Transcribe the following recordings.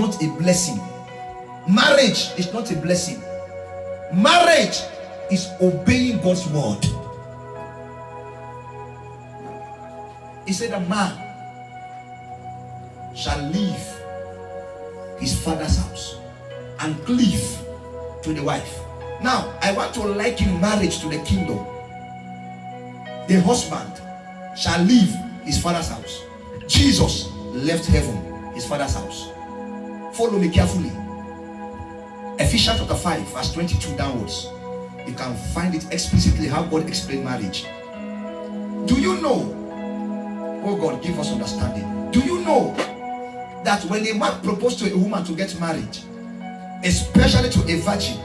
not a blessing. Marriage is not a blessing. Marriage is obeying God's word. He said a man shall leave his father's house and cleave to the wife. Now, I want to liken marriage to the kingdom. The husband shall leave his father's house. Jesus left heaven, his father's house. Follow me carefully. Ephesians chapter 5, verse 22 downwards. You can find it explicitly how God explained marriage. Do you know? Oh God, give us understanding. Do you know that when a man proposed to a woman to get married, especially to a virgin,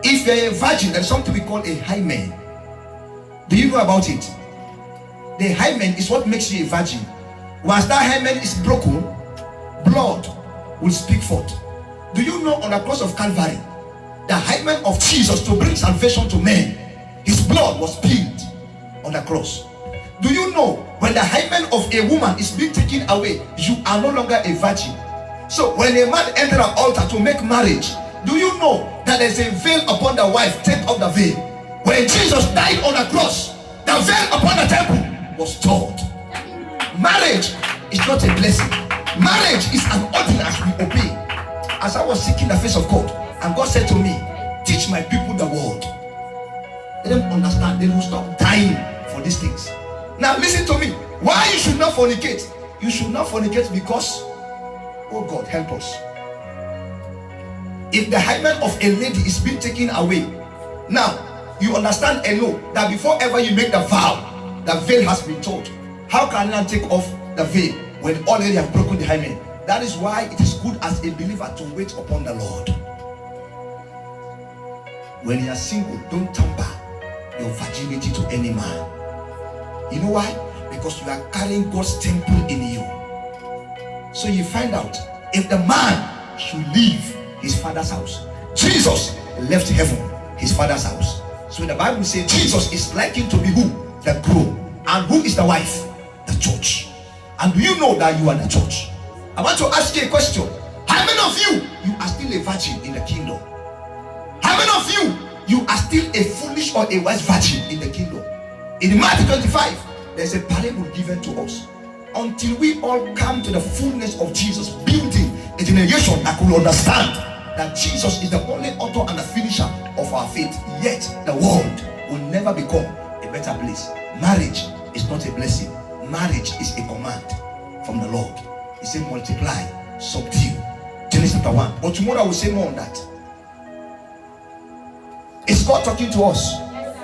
if you're a virgin, there's something we call a hymen. Do you know about it? The hymen is what makes you a virgin. Once that hymen is broken, blood will speak forth. Do you know on the cross of Calvary, the hymen of Jesus to bring salvation to men, his blood was spilled on the cross? Do you know when the hymen of a woman is being taken away, you are no longer a virgin? So when a man entered an altar to make marriage, do you know that there's a veil upon the wife? Take off the veil. When Jesus died on the cross, the veil upon the temple was torn. Marriage is not a blessing. Marriage is an ordinance we obey. As I was seeking the face of God, and God said to me, teach my people the word. Let them understand. They will stop dying for these things. Now listen to me. Why you should not fornicate? You should not fornicate because, oh God, help us. If the hymen of a lady is being taken away, now you understand and know that before ever you make the vow, the veil has been torn. How can you take off the veil when already have broken the hymen? That is why it is good as a believer to wait upon the Lord. When you are single, don't tamper your virginity to any man. You know why? Because you are carrying God's temple in you. So you find out, if the man should leave his father's house, Jesus left heaven, his father's house. So the Bible says Jesus is likened to be who? The groom. And who is the wife? The church. And do you know that you are the church? I want to ask you a question. How many of you are still a virgin in the kingdom? How many of you are still a foolish or a wise virgin in the kingdom? In Matthew 25, there's a parable given to us. Until we all come to the fullness of Jesus, building a generation that will understand that Jesus is the only author and the finisher of our faith. Yet the world will never become a better place. Marriage is not a blessing. Marriage is a command from the Lord. He said multiply, subdue. Genesis chapter 1. But tomorrow I will say more on that. Is God talking to us? Yes,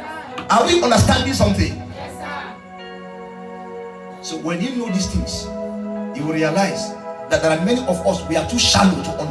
are we understanding something? Yes, sir. So when you know these things, you will realize that there are many of us, we are too shallow to understand.